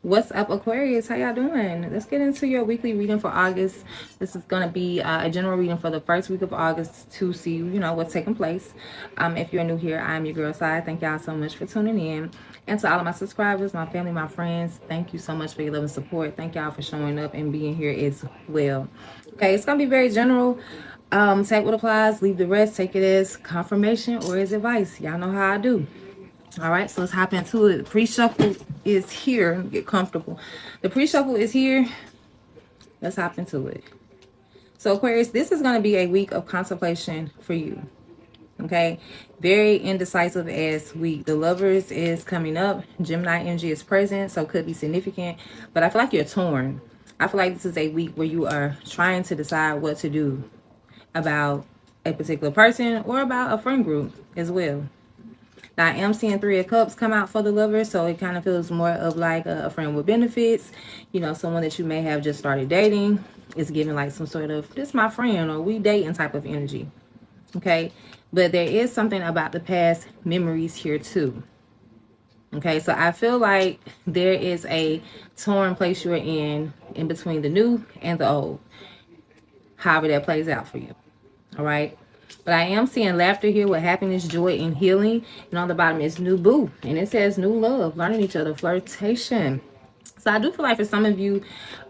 What's up, Aquarius? How y'all doing? Let's get into your weekly reading for August. This is going to be a general reading for the first week of August to see, what's taking place. If you're new here, I'm your girl, Sai. Thank y'all so much for tuning in. And to all of my subscribers, my family, my friends, thank you so much for your love and support. Thank y'all for showing up and being here as well. Okay, it's going to be very general. Take what applies, leave the rest, take it as confirmation or as advice. Y'all know how I do. All right, so let's hop into it. The pre-shuffle is here. Get comfortable. The pre-shuffle is here. Let's hop into it. So Aquarius, this is going to be a week of contemplation for you. Okay, very indecisive as week. The Lovers is coming up. Gemini energy is present, so could be significant. But I feel like you're torn. I feel like this is a week where you are trying to decide what to do about a particular person or about a friend group as well. Now, I am seeing Three of Cups come out for the Lover, so it kind of feels more of like a friend with benefits. Someone that you may have just started dating is giving like some sort of, this my friend or we dating type of energy. Okay, but there is something about the past memories here too. Okay, so I feel like there is a torn place you're in between the new and the old. However that plays out for you. All right. But I am seeing laughter here with happiness, joy, and healing. And on the bottom is new boo. And it says new love, learning each other, flirtation. So I do feel like for some of you,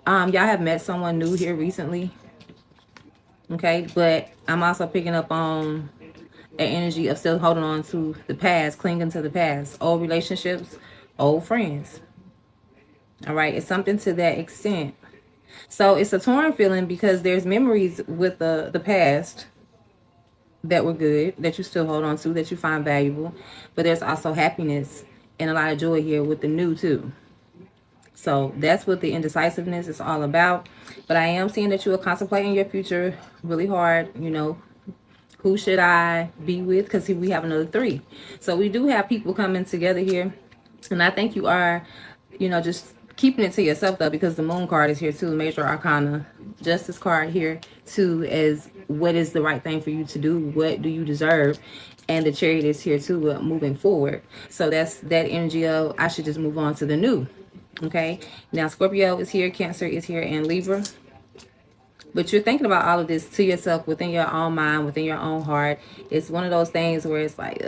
y'all have met someone new here recently. Okay. But I'm also picking up on the energy of still holding on to the past, clinging to the past, old relationships, old friends. All right. It's something to that extent. So it's a torn feeling because there's memories with the past that were good, that you still hold on to, that you find valuable. But there's also happiness and a lot of joy here with the new too. So that's what the indecisiveness is all about. But I am seeing that you are contemplating your future really hard. Who should I be with? Because we have another 3. So we do have people coming together here. And I think you are, just keeping it to yourself though, because the moon card is here too, major arcana, justice card here too, as what is the right thing for you to do, what do you deserve, and the chariot is here too, moving forward. So that's that energy of I should just move on to the new. Okay, now Scorpio is here, Cancer is here, and Libra. But you're thinking about all of this to yourself within your own mind, within your own heart. It's one of those things where it's like,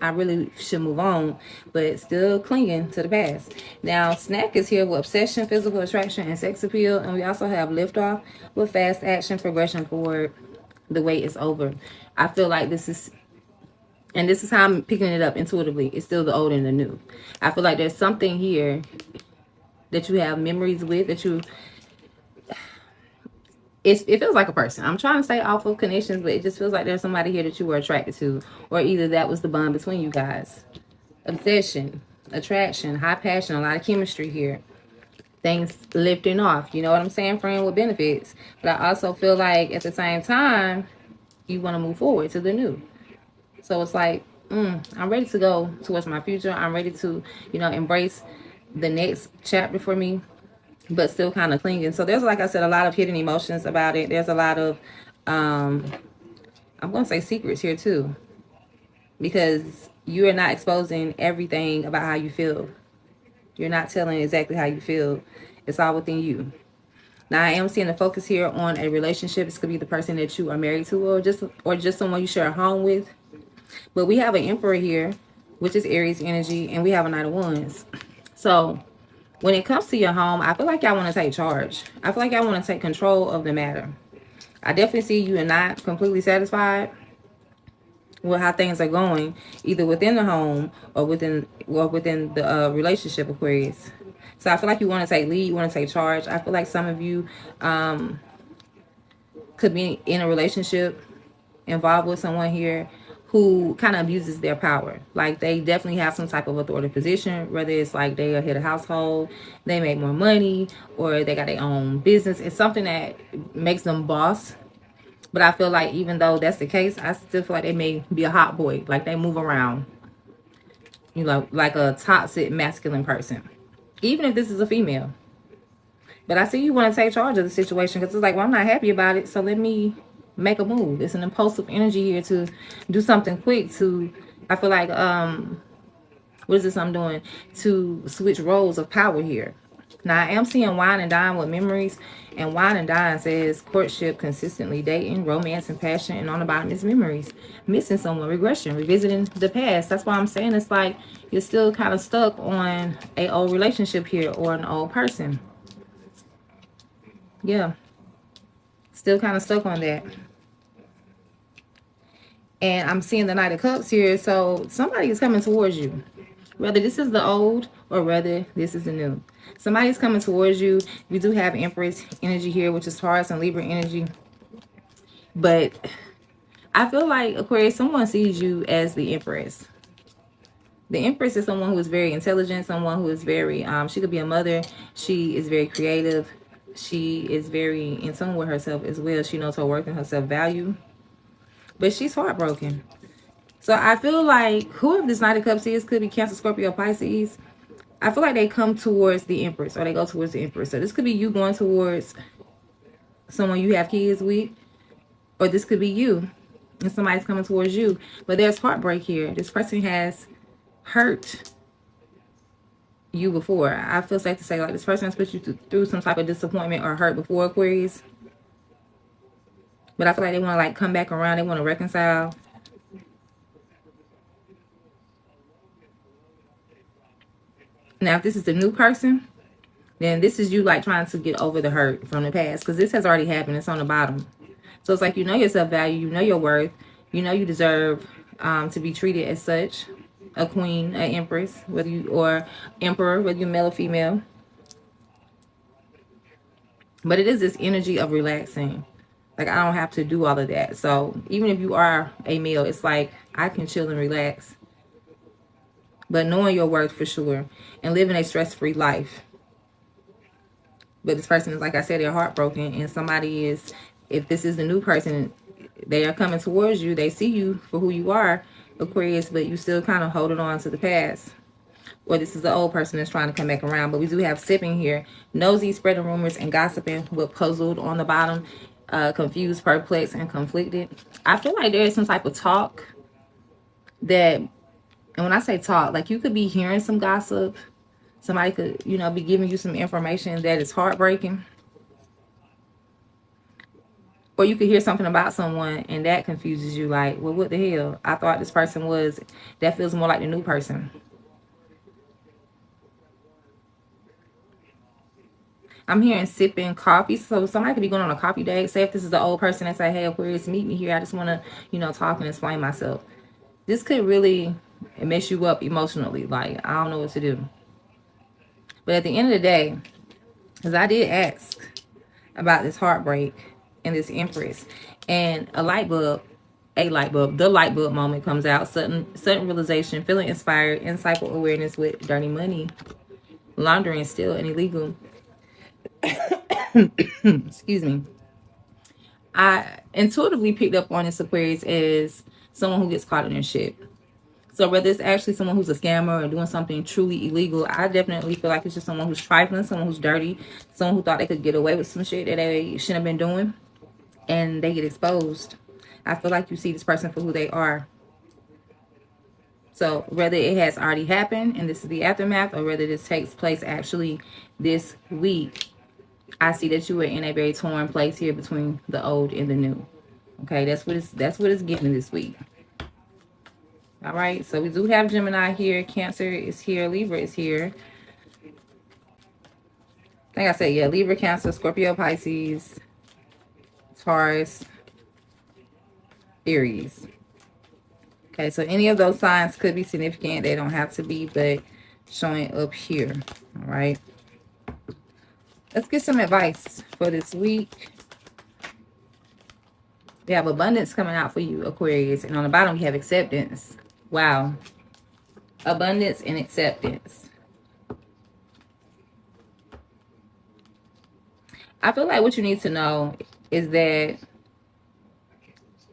I really should move on, but still clinging to the past. Now, Snack is here with obsession, physical attraction, and sex appeal. And we also have liftoff with fast action, progression forward. The wait is over. I feel like this is, and this is how I'm picking it up intuitively. It's still the old and the new. I feel like there's something here that you have memories with, that you, it feels like a person. I'm trying to stay off of connections, but it just feels like there's somebody here that you were attracted to, or either that was the bond between you guys. Obsession, attraction, high passion, a lot of chemistry here. Things lifting off, you know what I'm saying? Friend with benefits. But I also feel like at the same time, you want to move forward to the new. So it's like, I'm ready to go towards my future. I'm ready to, embrace the next chapter for me, but still kind of clinging. So there's, like I said, a lot of hidden emotions about it. There's a lot of, I'm going to say secrets here too, because you are not exposing everything about how you feel. You're not telling exactly how you feel. It's all within you. Now I am seeing the focus here on a relationship. This could be the person that you are married to, or just someone you share a home with. But we have an Emperor here, which is Aries energy, and we have a Knight of Wands. So when it comes to your home, I feel like y'all want to take charge. I feel like y'all want to take control of the matter. I definitely see you are not completely satisfied with how things are going, either within the home or within the relationship, Aquarius. So I feel like you want to take lead, you want to take charge. I feel like some of you could be in a relationship, involved with someone here who kind of abuses their power. Like they definitely have some type of authoritative position, whether it's like they are head of household, they make more money, or they got their own business. It's something that makes them boss. But I feel like even though that's the case, I still feel like they may be a hot boy. Like they move around, like a toxic masculine person. Even if this is a female. But I see you want to take charge of the situation because it's like, well, I'm not happy about it. So let me make a move. It's an impulsive energy here to do something quick to, I feel like, What is this I'm doing? To switch roles of power here. Now, I am seeing wine and dine with memories. And wine and dine says courtship, consistently dating, romance, and passion. And on the bottom is memories. Missing someone, regression, revisiting the past. That's why I'm saying it's like you're still kind of stuck on a old relationship here or an old person. Yeah. Still kind of stuck on that. And I'm seeing the Knight of Cups here. So somebody is coming towards you. Whether this is the old or whether this is the new. Somebody's coming towards you. We do have Empress energy here, which is Taurus and Libra energy. But I feel like, Aquarius, someone sees you as the Empress. The Empress is someone who is very intelligent, someone who is very, she could be a mother. She is very creative. She is very in tune with herself as well. She knows her worth and her self-value. But she's heartbroken. So I feel like whoever this Knight of Cups is, could be Cancer, Scorpio, Pisces. I feel like they come towards the Empress, or they go towards the Empress. So this could be you going towards someone you have kids with, or this could be you and somebody's coming towards you. But there's heartbreak here. This person has hurt you before. I feel safe to say, like, this person has put you through some type of disappointment or hurt before, Aquarius. But I feel like they want to, like, come back around. They want to reconcile. Now, if this is the new person, then this is you, like, trying to get over the hurt from the past. Because this has already happened. It's on the bottom. So it's like, you know your self-value. You know your worth. You know you deserve to be treated as such. A queen, an empress, whether you, or emperor, whether you're male or female. But it is this energy of relaxing. Like, I don't have to do all of that. So even if you are a male, it's like, I can chill and relax. But knowing your worth for sure. And living a stress-free life. But this person is, like I said, they're heartbroken. And somebody is, if this is the new person, they are coming towards you. They see you for who you are, Aquarius, but you still kind of holding on to the past. Or this is the old person that's trying to come back around. But we do have sipping here. Nosy, spreading rumors, and gossiping with puzzled on the bottom. Confused, perplexed, and conflicted. I feel like there is some type of talk that, and when I say talk, like, you could be hearing some gossip. Somebody could, you know, be giving you some information that is heartbreaking. Or you could hear something about someone and that confuses you, like, well, what the hell? I thought this person was, that feels more like the new person. I'm hearing sipping coffee. So somebody could be going on a coffee date. Say if this is the old person and say, hey, Aquarius, meet me here. I just want to, you know, talk and explain myself. This could really mess you up emotionally. Like, I don't know what to do. But at the end of the day, because I did ask about this heartbreak and this Empress, and the light bulb moment comes out. Sudden realization, feeling inspired, insightful awareness with dirty money, laundering, still, and illegal. Excuse me. I intuitively picked up on this, Aquarius, as someone who gets caught in their shit. So whether it's actually someone who's a scammer or doing something truly illegal, I definitely feel like it's just someone who's trifling, someone who's dirty, someone who thought they could get away with some shit that they shouldn't have been doing, and they get exposed. I feel like you see this person for who they are. So whether it has already happened and this is the aftermath, or whether this takes place actually this week, I see that you are in a very torn place here between the old and the new. Okay, that's what it's giving this week. All right, so we do have Gemini here, Cancer is here, Libra is here. Like I said, yeah, Libra, Cancer, Scorpio, Pisces, Taurus, Aries. Okay, so any of those signs could be significant. They don't have to be, but showing up here. All right. Let's get some advice for this week. We have abundance coming out for you, Aquarius. And on the bottom, we have acceptance. Wow. Abundance and acceptance. I feel like what you need to know is that,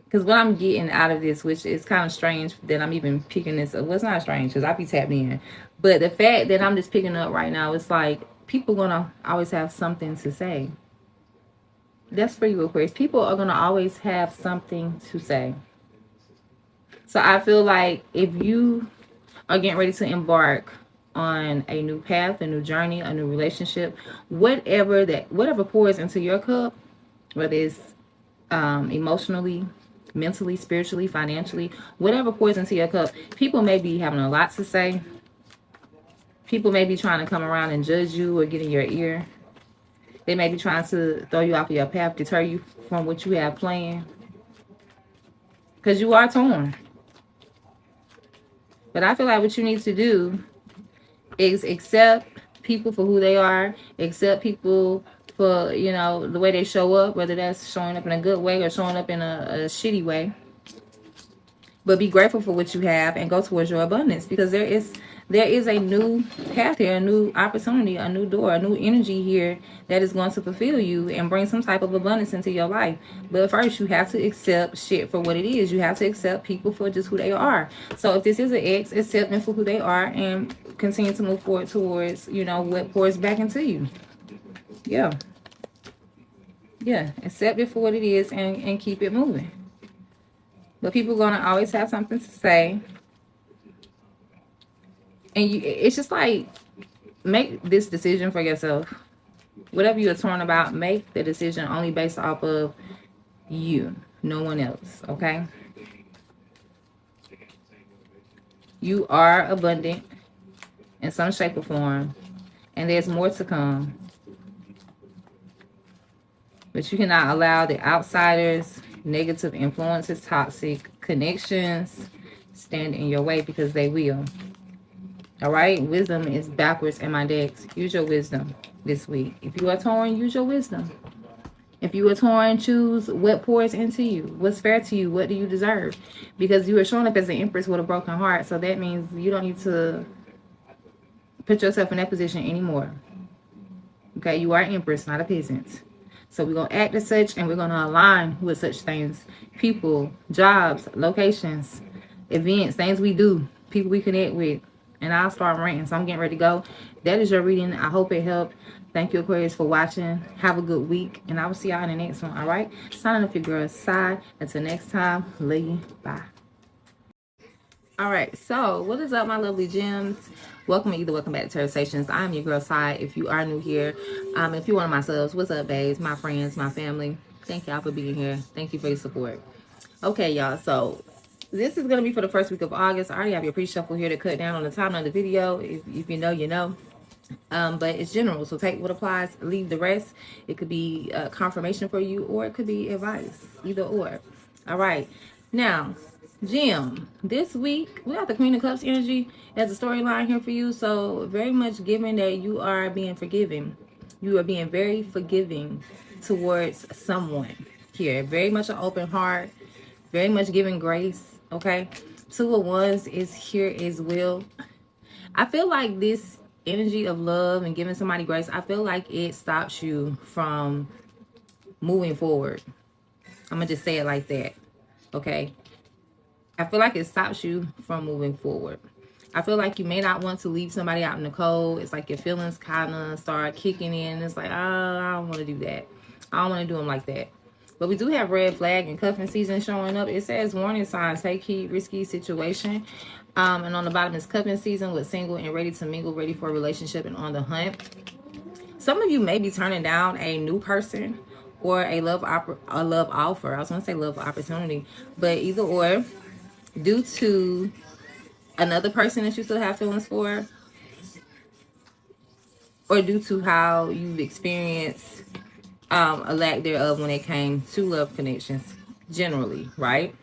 because what I'm getting out of this, which is kind of strange that I'm even picking this up. Well, it's not strange because I be tapped in. But the fact that I'm just picking up right now, it's like people going to always have something to say. That's for you, Aquarius. People are going to always have something to say. So I feel like if you, are getting ready to embark on a new path, a new journey, a new relationship, whatever pours into your cup, whether it's emotionally, mentally, spiritually, financially, whatever pours into your cup, people may be having a lot to say. People may be trying to come around and judge you or get in your ear. They may be trying to throw you off of your path, deter you from what you have planned. Because you are torn. But I feel like what you need to do is accept people for who they are, accept people for, you know, the way they show up, whether that's showing up in a good way or showing up in a shitty way. But be grateful for what you have and go towards your abundance, because there is a new path here, a new opportunity, a new door, a new energy here that is going to fulfill you and bring some type of abundance into your life. But first, you have to accept shit for what it is. You have to accept people for just who they are. So if this is an ex, accept them for who they are and continue to move forward towards, you know, what pours back into you. Yeah. Yeah. Accept it for what it is and keep it moving. But people are going to always have something to say. And it's just like, make this decision for yourself. Whatever you're torn about, make the decision only based off of you, no one else, okay? You are abundant in some shape or form, and there's more to come. But you cannot allow the outsiders, negative influences, toxic connections stand in your way, because they will. All right, wisdom is backwards in my decks. Use your wisdom this week. If you are torn, use your wisdom. If you are torn, choose what pours into you. What's fair to you? What do you deserve? Because you are showing up as an empress with a broken heart. So that means you don't need to put yourself in that position anymore. Okay, you are an empress, not a peasant. So we're going to act as such, and we're going to align with such things. People, jobs, locations, events, things we do, people we connect with. And I'll start ranting, so I'm getting ready to go. That is your reading. I hope it helped. Thank you, Aquarius, for watching. Have a good week, and I will see y'all in the next one, all right? Signing off your girl's side. Until next time, love you. Bye. All right, so what is up, my lovely gems? Welcome back to Tarot Stations. I'm your girl, Sai. If you are new here, if you're one of my subs, what's up, babes, my friends, my family? Thank y'all for being here. Thank you for your support. Okay, y'all, so this is going to be for the first week of August. I already have your pre-shuffle here to cut down on the time of the video. If you know, you know. But it's general, so take what applies, leave the rest. It could be confirmation for you, or it could be advice, either or. All right, now, Jim, this week we got the Queen of Cups energy as a storyline here for you. So very much given that you are being forgiving, you are being very forgiving towards someone here. Very much an open heart, very much giving grace. Okay, Two of Wands is here as well. I feel like this energy of love and giving somebody grace, I feel like it stops you from moving forward. I'm gonna just say it like that. Okay, I feel like it stops you from moving forward. I feel like you may not want to leave somebody out in the cold. It's like your feelings kind of start kicking in. It's like, oh, I don't want to do that. I don't want to do them like that. But we do have red flag and cuffing season showing up. It says warning signs, take heed, risky situation. And on the bottom is cuffing season with single and ready to mingle, ready for a relationship and on the hunt. Some of you may be turning down a new person or a love offer. I was going to say love opportunity, but either or, due to another person that you still have feelings for, or due to how you've experienced a lack thereof when it came to love connections generally, right?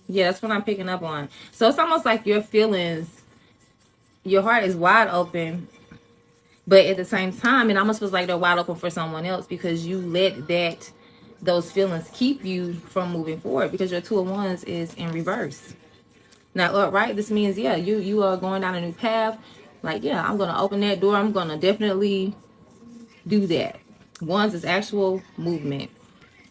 Yeah, that's what I'm picking up on. So it's almost like your feelings, your heart is wide open, but at the same time, it almost feels like they're wide open for someone else, because you let those feelings keep you from moving forward, because your Two of Wands is in reverse. Now, upright, this means, yeah, you are going down a new path. Like, yeah, I'm going to open that door. I'm going to definitely do that. Wands is actual movement,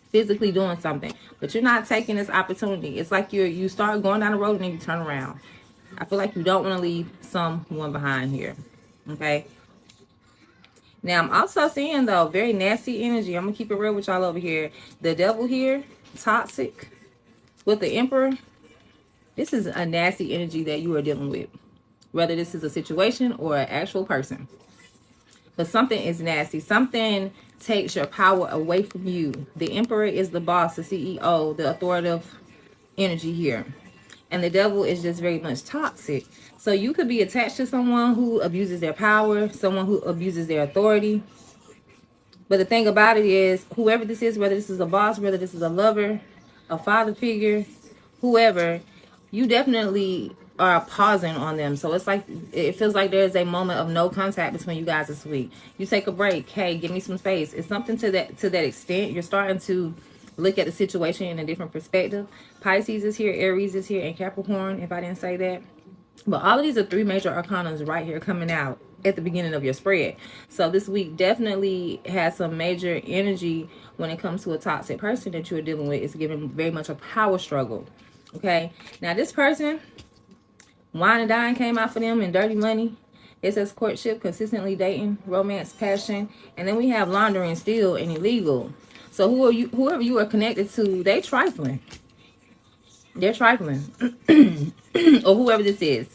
physically doing something, but you're not taking this opportunity. It's like you start going down the road and then you turn around. I feel like you don't want to leave someone behind here. Okay. Now, I'm also seeing, though, very nasty energy. I'm going to keep it real with y'all over here. The devil here, toxic, with the emperor. This is a nasty energy that you are dealing with, whether this is a situation or an actual person. But something is nasty. Something takes your power away from you. The Emperor is the boss, the CEO, the authoritative energy here. And the devil is just very much toxic. So you could be attached to someone who abuses their power, someone who abuses their authority. But the thing about it is, whoever this is, whether this is a boss, whether this is a lover, a father figure, whoever, you definitely are pausing on them. So it's like, it feels like there's a moment of no contact between you guys this week. You take a break. Hey, give me some space. It's something to that extent. You're starting to look at the situation in a different perspective. Pisces is here, Aries is here, and Capricorn, if I didn't say that. But all of these are three major arcanas right here coming out at the beginning of your spread. So this week definitely has some major energy when it comes to a toxic person that you're dealing with. It's giving very much a power struggle. Okay. Now this person, wine and dine came out for them, and dirty money. It says courtship, consistently dating, romance, passion. And then we have laundering, steal, and illegal. So whoever you are connected to, they trifling. They're trifling. Or whoever this is.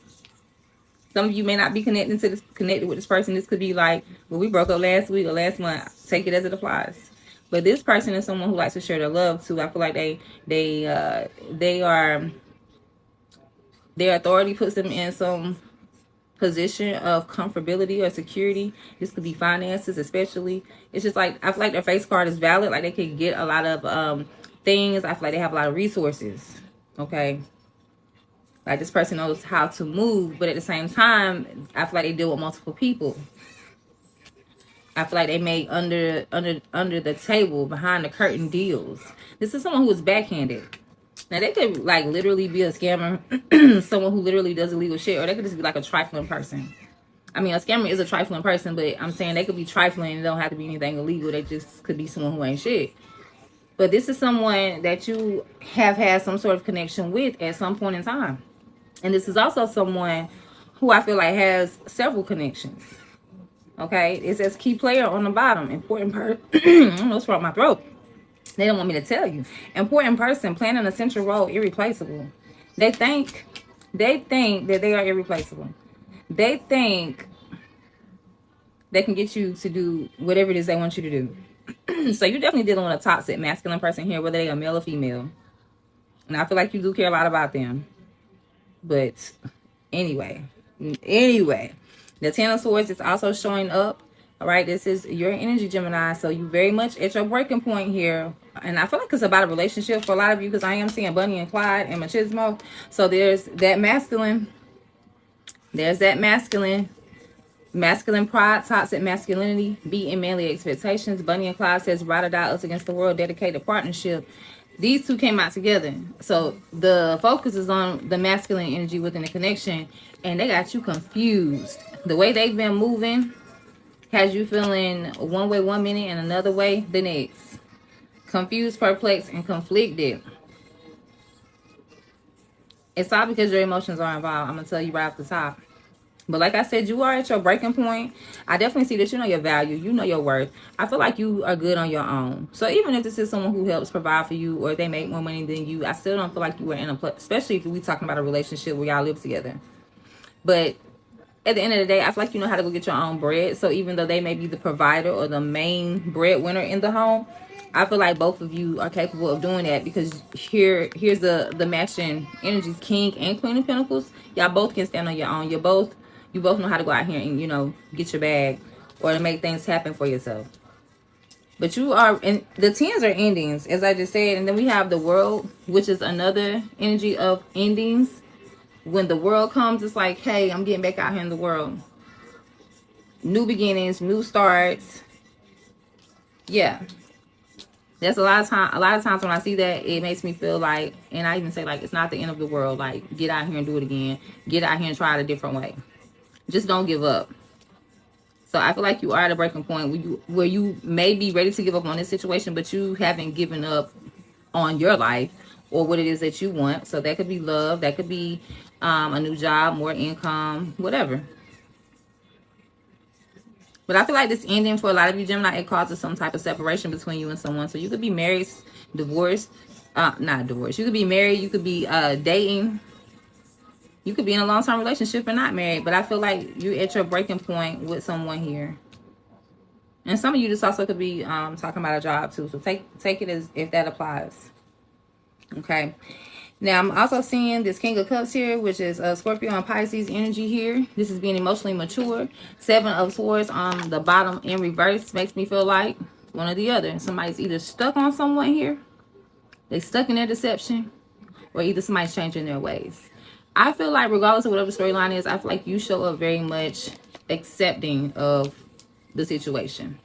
Some of you may not be connected with this person. This could be like, well, we broke up last week or last month. Take it as it applies. But this person is someone who likes to share their love too. I feel like their authority puts them in some position of comfortability or security. This could be finances, especially. It's just like, I feel like their face card is valid. Like they could get a lot of things. I feel like they have a lot of resources. Okay. Like this person knows how to move, but at the same time, I feel like they deal with multiple people. I feel like they make under the table, behind the curtain deals. This is someone who is backhanded. Now they could like literally be a scammer, someone who literally does illegal shit, or they could just be like a trifling person. I mean, a scammer is a trifling person, but I'm saying they could be trifling. It don't have to be anything illegal. They just could be someone who ain't shit. But this is someone that you have had some sort of connection with at some point in time. And this is also someone who I feel like has several connections. Okay, it says key player on the bottom. Important person. I don't know what's wrong with my throat. They don't want me to tell you. Important person, playing an essential role, irreplaceable. They think that they are irreplaceable. They think they can get you to do whatever it is they want you to do. So you're definitely dealing with a toxic masculine person here, whether they are male or female. And I feel like you do care a lot about them. But anyway, the Ten of Swords is also showing up. All right, this is your energy, Gemini. So you very much at your breaking point here. And I feel like it's about a relationship for a lot of you, because I am seeing Bunny and Clyde and machismo. So there's that masculine. There's that masculine pride, toxic masculinity, beating manly expectations. Bunny and Clyde says ride or die, us against the world, dedicated partnership. These two came out together. So the focus is on the masculine energy within the connection, and they got you confused. The way they've been moving has you feeling one way one minute and another way the next. Confused, perplexed, and conflicted. It's all because your emotions are involved. I'm going to tell you right off the top. But like I said, you are at your breaking point. I definitely see that you know your value. You know your worth. I feel like you are good on your own. So even if this is someone who helps provide for you, or they make more money than you, I still don't feel like you are in a place, especially if we're talking about a relationship where y'all live together. But at the end of the day, I feel like you know how to go get your own bread. So even though they may be the provider or the main breadwinner in the home, I feel like both of you are capable of doing that, because here's the matching energies, King and Queen of Pentacles. Y'all both can stand on your own. You both know how to go out here and, you know, get your bag, or to make things happen for yourself. But you are, and the tens are endings, as I just said. And then we have the World, which is another energy of endings. When the world comes, it's like, hey, I'm getting back out here in the world. New beginnings, new starts. Yeah. That's a lot of times when I see that, it makes me feel like, and I even say like, it's not the end of the world. Like, get out here and do it again. Get out here and try it a different way. Just don't give up. So I feel like you are at a breaking point where you may be ready to give up on this situation, but you haven't given up on your life or what it is that you want. So that could be love. That could be a new job, more income, whatever. But I feel like this ending for a lot of you, Gemini, it causes some type of separation between you and someone. So you could be married, divorced, not divorced. You could be married. You could be dating. You could be in a long-term relationship and not married, but I feel like you're at your breaking point with someone here. And some of you just also could be talking about a job too. So take it as if that applies. Okay. Now, I'm also seeing this King of Cups here, which is Scorpio and Pisces energy here. This is being emotionally mature. 7 of Swords on the bottom in reverse makes me feel like one or the other. Somebody's either stuck on someone here, they stuck in their deception, or either somebody's changing their ways. I feel like regardless of whatever the storyline is, I feel like you show up very much accepting of the situation.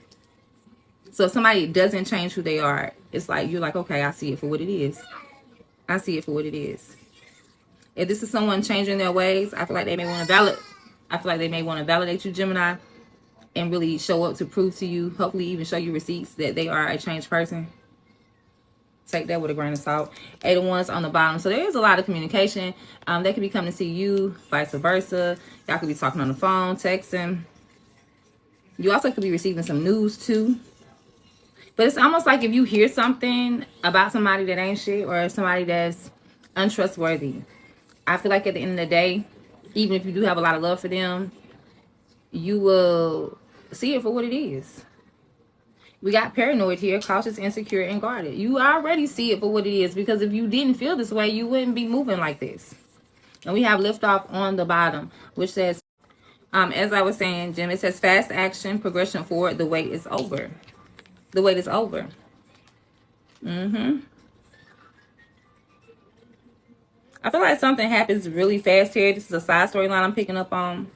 So if somebody doesn't change who they are, it's like you're like, okay, I see it for what it is. I see it for what it is. If this is someone changing their ways, I feel like they may want to validate you, Gemini, and really show up to prove to you, hopefully even show you receipts that they are a changed person. Take that with a grain of salt. 8 of Wands on the bottom. So there is a lot of communication. They could be coming to see you, vice versa. Y'all could be talking on the phone, texting. You also could be receiving some news too. But it's almost like if you hear something about somebody that ain't shit or somebody that's untrustworthy, I feel like at the end of the day, even if you do have a lot of love for them, you will see it for what it is. We got paranoid here, cautious, insecure, and guarded. You already see it for what it is, because if you didn't feel this way, you wouldn't be moving like this. And we have liftoff on the bottom, which says, as I was saying, Jim, it says fast action, progression forward, the wait is over. The wait is over. I feel like something happens really fast here. This is a side storyline I'm picking up on.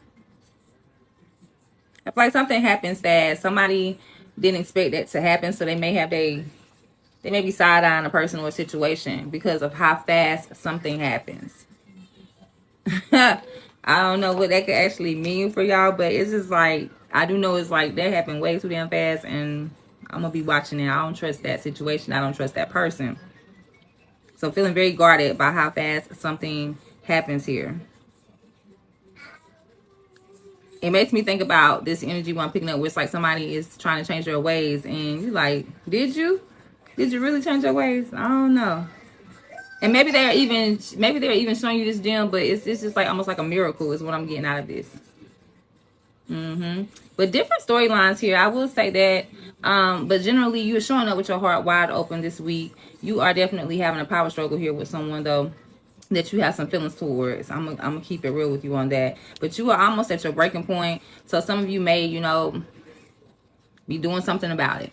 I feel like something happens that somebody didn't expect that to happen, so they may be side-eyeing a person or a situation because of how fast something happens. I don't know what that could actually mean for y'all, but it's just like, I do know it's like that happened way too damn fast, and I'm gonna be watching it. I don't trust that situation. I don't trust that person. So feeling very guarded by how fast something happens here. It makes me think about this energy when I'm picking up, where it's like somebody is trying to change their ways, and you're like, did you really change your ways? I don't know. And maybe they're even showing you this gem, but it's just like almost like a miracle is what I'm getting out of this. But different storylines here, I will say that. But generally, you're showing up with your heart wide open this week. You are definitely having a power struggle here with someone, though, that you have some feelings towards. I'm gonna keep it real with you on that. But you are almost at your breaking point. So some of you may, be doing something about it.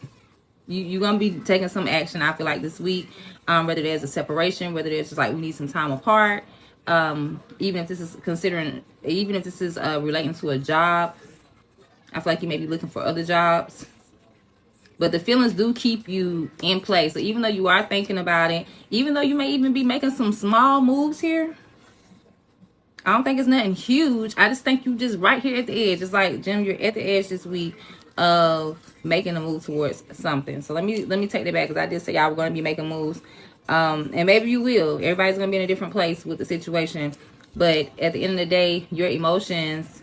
You're gonna be taking some action, I feel like, this week. Whether there's a separation, whether there's just like we need some time apart. Even if this is relating to a job, I feel like you may be looking for other jobs. But the feelings do keep you in place. So even though you are thinking about it, even though you may even be making some small moves here, I don't think it's nothing huge. I just think you just right here at the edge. It's like, Jim, you're at the edge this week of making a move towards something. So let me take that back, because I did say y'all were going to be making moves. And maybe you will. Everybody's going to be in a different place with the situation. But at the end of the day, your emotions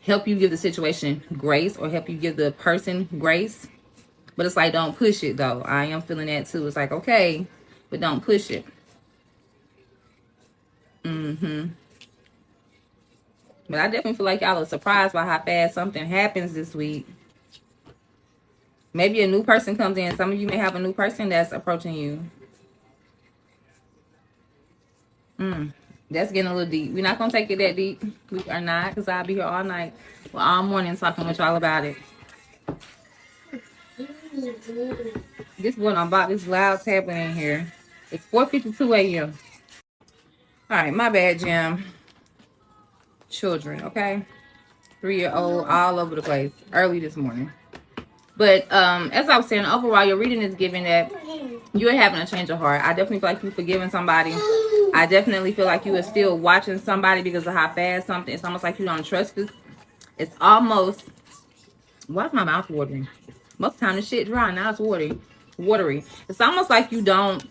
help you give the situation grace, or help you give the person grace. But it's like, don't push it, though. I am feeling that too. It's like, okay, but don't push it. But I definitely feel like y'all are surprised by how fast something happens this week. Maybe a new person comes in. Some of you may have a new person that's approaching you. That's getting a little deep. We're not going to take it that deep. We are not, because I'll be here all night, well, all morning talking with y'all about it. This one about this loud tapping in here. It's 4:52 a.m. All right, my bad, Jim. Children, okay? 3-year-old, all over the place, early this morning. But as I was saying, overall, your reading is giving that you're having a change of heart. I definitely feel like you're forgiving somebody. I definitely feel like you are still watching somebody because of how fast something. It's almost like you don't trust it. It's almost. Why's my mouth watering? Most of the time, the shit dry. Now it's watery. It's almost like you don't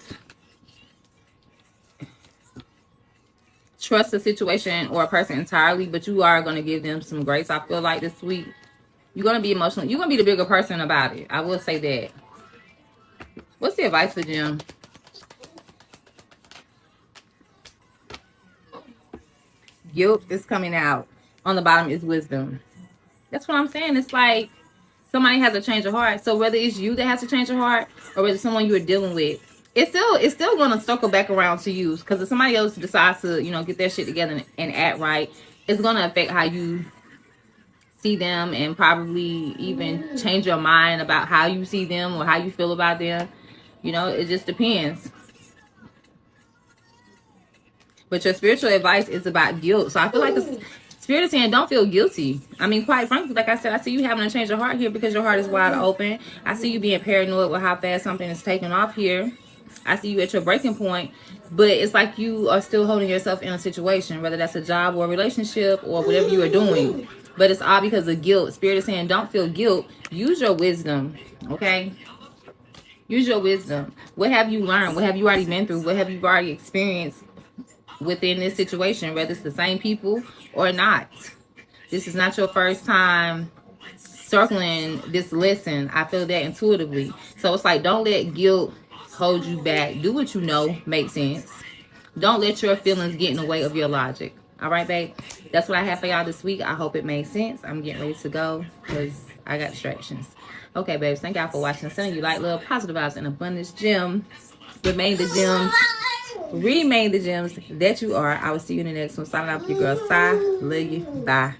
trust the situation or a person entirely, but you are going to give them some grace. I feel like this week you're going to be emotional. You're going to be the bigger person about it. I will say that. What's the advice for Jim? guilt is coming out. On the bottom is wisdom. That's what I'm saying. It's like somebody has to change your heart. So whether it's you that has to change your heart or whether someone you are dealing with, it's still gonna circle back around to you. Because if somebody else decides to, get their shit together and act right, it's gonna affect how you see them and probably even change your mind about how you see them or how you feel about them. It just depends. But your spiritual advice is about guilt. So I feel like the spirit is saying don't feel guilty. I mean, quite frankly, like I said, I see you having to change your heart here because your heart is wide open. I see you being paranoid with how fast something is taking off here. I see you at your breaking point. But it's like you are still holding yourself in a situation, whether that's a job or a relationship or whatever you are doing. But it's all because of guilt. Spirit is saying don't feel guilt. Use your wisdom, okay? Use your wisdom. What have you learned? What have you already been through? What have you already experienced within this situation, whether it's the same people or not? This is not your first time circling this lesson. I feel that intuitively. So it's like, don't let guilt hold you back. Do what you know makes sense. Don't let your feelings get in the way of your logic. All right, babe? That's what I have for y'all this week. I hope it made sense. I'm getting ready to go because I got distractions. Okay, babes. Thank y'all for watching. Sending you light, love, positive vibes, and abundance gem. Remain the gems. Remain the gems that you are. I will see you in the next one. Signing out with your girl, Sai. Love you. Bye.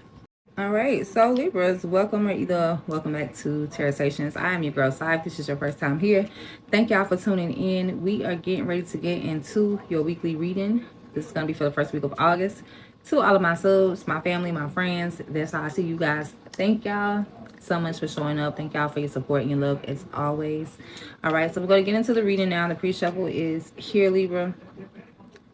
All right, so Libras, welcome or either welcome back to Terrasations. I am your girl, Sai. If this is your first time here, thank y'all for tuning in. We are getting ready to get into your weekly reading. This is going to be for the first week of August. To all of my subs, my family, my friends, that's how I see you guys. Thank y'all so much for showing up. Thank y'all for your support and your love as always. All right, so we're going to get into the reading now. The pre-shuffle is here, Libra.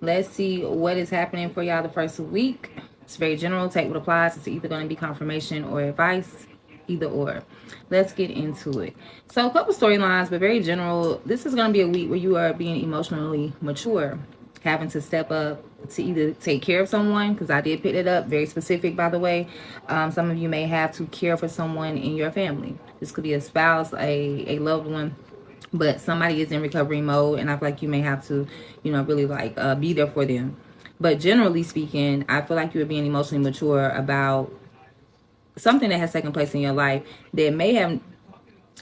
Let's see what is happening for y'all the first week. It's very general. Take what applies. It's either going to be confirmation or advice. Either or. Let's get into it. So a couple storylines, but very general. This is going to be a week where you are being emotionally mature. Having to step up to either take care of someone, because I did pick it up. Very specific, by the way. Some of you may have to care for someone in your family. This could be a spouse, a loved one. But somebody is in recovery mode, and I feel like you may have to, really be there for them. But generally speaking, I feel like you're being emotionally mature about something that has taken place in your life that may have,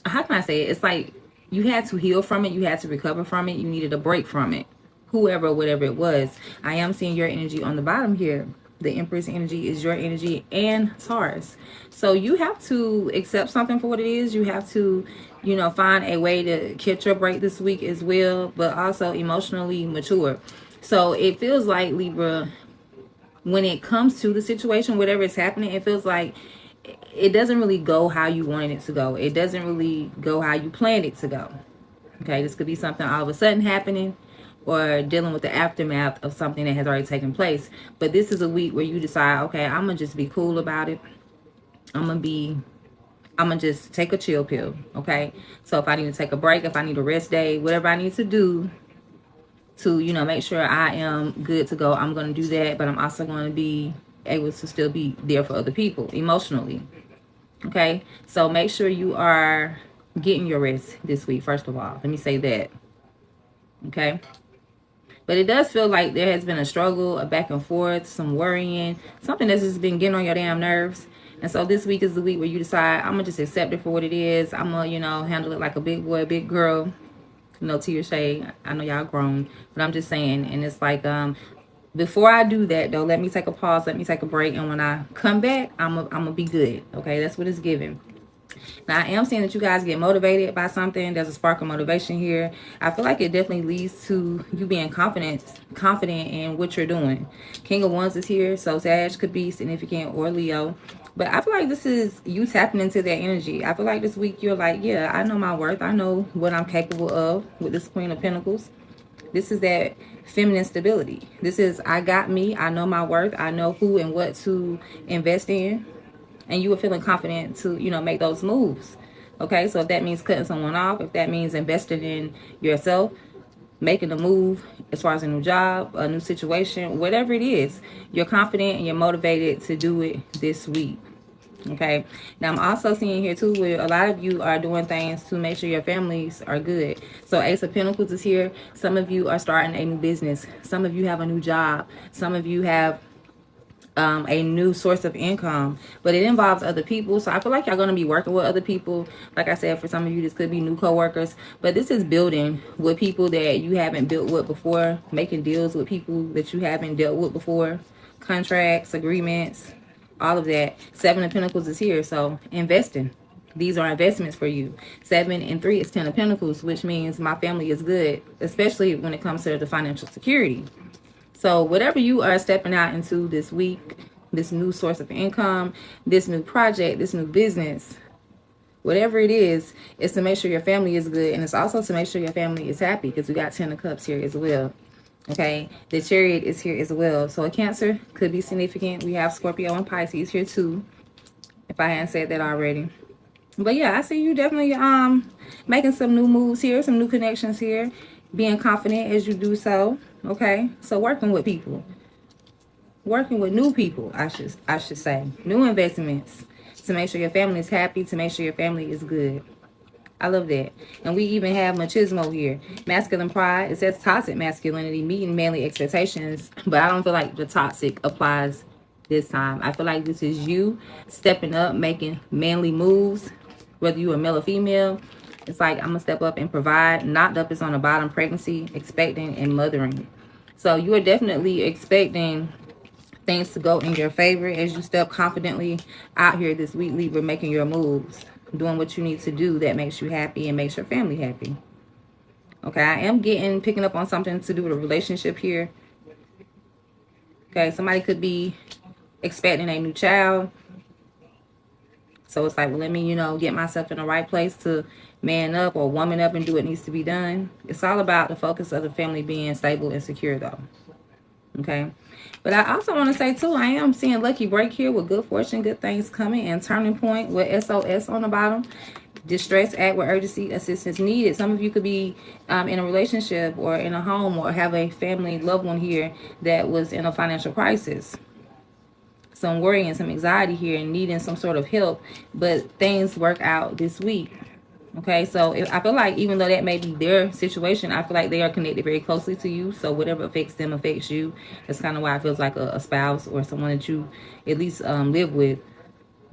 how can I say it? It's like you had to heal from it. You had to recover from it. You needed a break from it. Whoever, whatever it was. I am seeing your energy on the bottom here. The Empress energy is your energy and Taurus. So you have to accept something for what it is. You have to, find a way to catch your break this week as well, but also emotionally mature. So it feels like, Libra, when it comes to the situation, whatever is happening, it feels like it doesn't really go how you wanted it to go. It doesn't really go how you planned it to go. Okay, this could be something all of a sudden happening or dealing with the aftermath of something that has already taken place. But this is a week where you decide, okay, I'm going to just be cool about it. I'm going to just take a chill pill, okay? So if I need to take a break, if I need a rest day, whatever I need to do to, make sure I am good to go, I'm going to do that. But I'm also going to be able to still be there for other people emotionally, okay? So make sure you are getting your rest this week, first of all. Let me say that, okay? But it does feel like there has been a struggle, a back and forth, some worrying, something that's just been getting on your damn nerves. And so this week is the week where you decide, I'm going to just accept it for what it is. I'm going to, handle it like a big boy, big girl. To your shade. I know y'all grown, but I'm just saying. And it's like, before I do that, though, let me take a pause. Let me take a break. And when I come back, I'm going to be good. Okay, that's what it's giving. Now, I am seeing that you guys get motivated by something. There's a spark of motivation here. I feel like it definitely leads to you being confident in what you're doing. King of Wands is here. So Sag could be significant or Leo. But I feel like this is you tapping into that energy. I feel like this week you're like, yeah, I know my worth. I know what I'm capable of with this Queen of Pentacles. This is that feminine stability. This is, I got me. I know my worth. I know who and what to invest in. And you are feeling confident to, make those moves. Okay, so if that means cutting someone off, if that means investing in yourself, making a move as far as a new job, a new situation, whatever it is, you're confident and you're motivated to do it this week. Okay, now I'm also seeing here too where a lot of you are doing things to make sure your families are good. So Ace of Pentacles is here. Some of you are starting a new business. Some of you have a new job. Some of you have a new source of income, but it involves other people. So I feel like y'all going to be working with other people. Like I said, for some of you, this could be new coworkers, but this is building with people that you haven't built with before, making deals with people that you haven't dealt with before, contracts, agreements, all of that. Seven of Pentacles is here. So investing. These are investments for you. 7 and 3 is 10 of Pentacles, which means my family is good, especially when it comes to the financial security. So whatever you are stepping out into this week, this new source of income, this new project, this new business, whatever it is to make sure your family is good. And it's also to make sure your family is happy, because we got 10 of Cups here as well. Okay, the Chariot is here as well. So a Cancer could be significant. We have Scorpio and Pisces here too, if I hadn't said that already. But yeah, I see you definitely making some new moves here, some new connections here, being confident as you do so. Okay, so working with people, working with new people, I should say, new investments to make sure your family is happy, to make sure your family is good. I love that. And we even have machismo here. Masculine pride. It says toxic masculinity, meeting manly expectations. But I don't feel like the toxic applies this time. I feel like this is you stepping up, making manly moves. Whether you are male or female, it's like, I'm going to step up and provide. Knocked up is on the bottom, pregnancy, expecting, and mothering. So you are definitely expecting things to go in your favor as you step confidently out here this week, Libra, making your moves, doing what you need to do that makes you happy and makes your family happy. Okay, I am picking up on something to do with a relationship here. Okay, somebody could be expecting a new child. So it's like, well, let me, get myself in the right place to man up or woman up and do what needs to be done. It's all about the focus of the family being stable and secure, though. Okay. But I also want to say, too, I am seeing lucky break here with good fortune, good things coming, and turning point with SOS on the bottom. Distress, act with urgency, assistance needed. Some of you could be in a relationship or in a home or have a family loved one here that was in a financial crisis. Some worry and some anxiety here and needing some sort of help, but things work out this week. Okay, so I feel like even though that may be their situation, I feel like they are connected very closely to you. So whatever affects them affects you. That's kind of why it feels like a spouse or someone that you at least live with.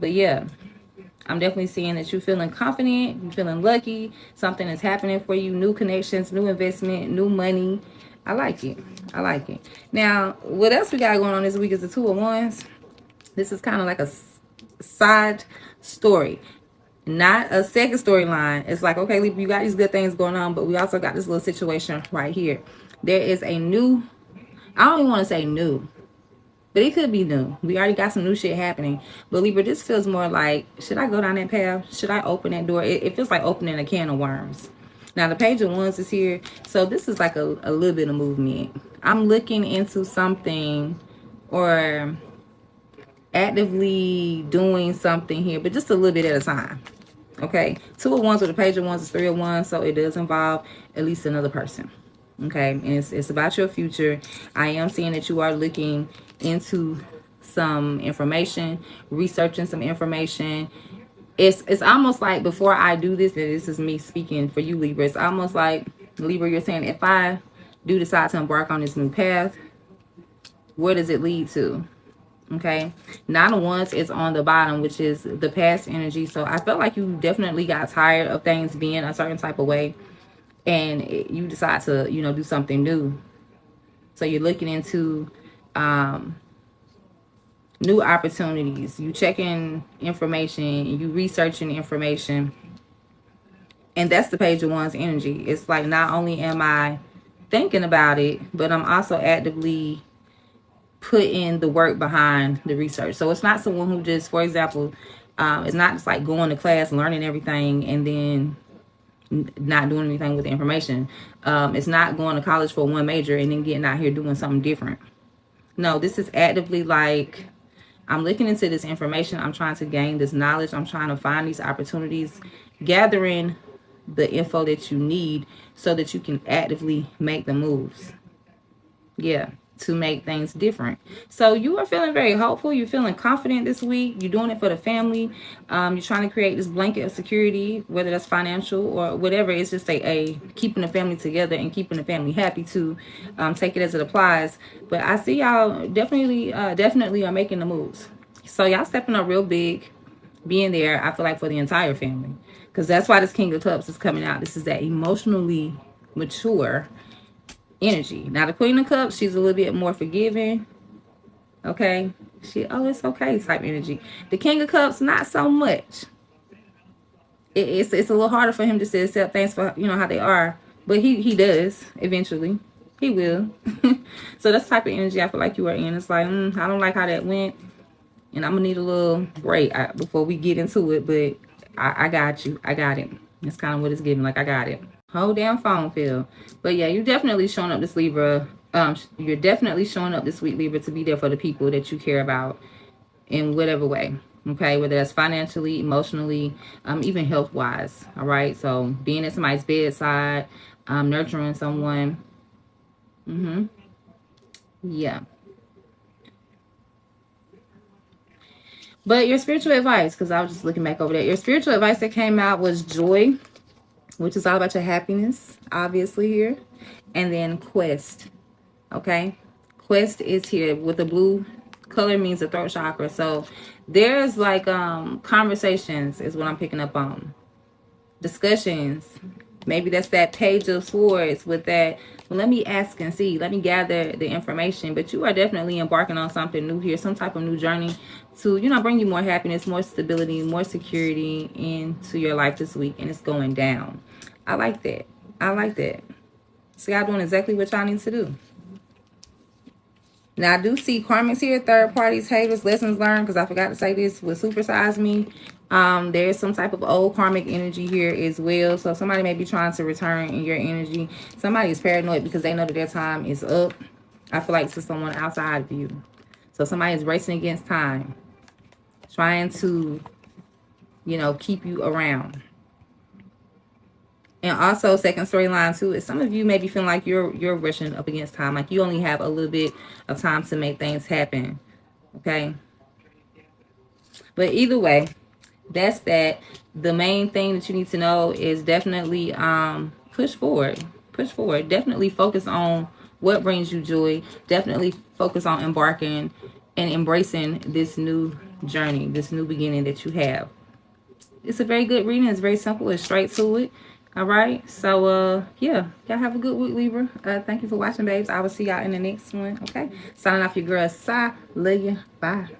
But yeah, I'm definitely seeing that you're feeling confident, you're feeling lucky, something is happening for you, new connections, new investment, new money. I like it. I like it. Now, what else we got going on this week is the Two of Wands. This is kind of like a side story, not a second storyline. It's like, okay, Libra, you got these good things going on, but we also got this little situation right here. There is a new, I don't even want to say new, but it could be new. We already got some new shit happening. But Libra, this feels more like, should I go down that path? Should I open that door? It feels like opening a can of worms. Now, the Page of Wands is here. So this is like a little bit of movement. I'm looking into something or actively doing something here, but just a little bit at a time. Okay, Two of Wands with the Page of Wands is Three of Wands, so it does involve at least another person. Okay, and it's about your future. I am seeing that you are looking into some information, researching some information. It's almost like, before I do this, and this is me speaking for you, Libra, it's almost like, Libra, you're saying, if I do decide to embark on this new path, where does it lead to? Okay, Nine of Wands is on the bottom, which is the past energy. So I felt like you definitely got tired of things being a certain type of way, and you decide to, do something new. So you're looking into new opportunities. You checking information, you researching information, and that's the Page of Wands energy. It's like, not only am I thinking about it, but I'm also actively put in the work behind the research. So it's not someone who just, for example, it's not just like going to class, learning everything, and then not doing anything with the information. It's not going to college for one major and then getting out here doing something different. No, this is actively like, I'm looking into this information. I'm trying to gain this knowledge. I'm trying to find these opportunities, gathering the info that you need so that you can actively make the moves. Yeah. to make things different. So you are feeling very hopeful. You're feeling confident this week. You're doing it for the family. You're trying to create this blanket of security, whether that's financial or whatever. It's just a keeping the family together and keeping the family happy too. Take it as it applies. But I see y'all definitely are making the moves. So y'all stepping up real big, being there, I feel like, for the entire family. Because that's why this King of Cups is coming out. This is that emotionally mature energy. Now the Queen of Cups, she's a little bit more forgiving. Okay. It's okay type energy. The King of Cups, not so much. It's a little harder for him to accept things for, how they are. But he does eventually. He will. So that's the type of energy I feel like you are in. It's like, I don't like how that went. And I'm going to need a little break before we get into it. But I got you. I got it. That's kind of what it's giving. Like, I got it. Whole damn phone feel. But yeah, you're definitely showing up this Libra. You're definitely showing up this week, Libra, to be there for the people that you care about in whatever way. Okay, whether that's financially, emotionally, even health-wise. All right, so being at somebody's bedside, nurturing someone. Yeah. But your spiritual advice, because I was just looking back over that. Your spiritual advice that came out was joy, which is all about your happiness, obviously, here. And then quest. Okay, quest is here with the blue color, means the throat chakra. So there's like conversations is what I'm picking up on, discussions. Maybe that's that page of swords with that, well, let me ask and see, let me gather the information. But you are definitely embarking on something new here, some type of new journey to, bring you more happiness, more stability, more security into your life this week. And it's going down. I like that. I like that. So y'all doing exactly what y'all need to do. Now, I do see karmics here, third parties, haters, lessons learned, because I forgot to say this with Supersize Me. There's some type of old karmic energy here as well. So somebody may be trying to return in your energy. Somebody is paranoid because they know that their time is up. I feel like it's someone outside of you. So somebody is racing against time, trying to, keep you around. And also, second storyline too is some of you may be feeling like you're rushing up against time, like you only have a little bit of time to make things happen. Okay, but either way, that's that. The main thing that you need to know is definitely push forward. Definitely focus on what brings you joy. Definitely focus on embarking and embracing this new journey, this new beginning that you have. It's a very good reading. It's very simple. It's straight to it. All right. So, yeah. Y'all have a good week, Libra. Thank you for watching, babes. I will see y'all in the next one. Okay. Signing off, your girl, Sai. Love you. Bye.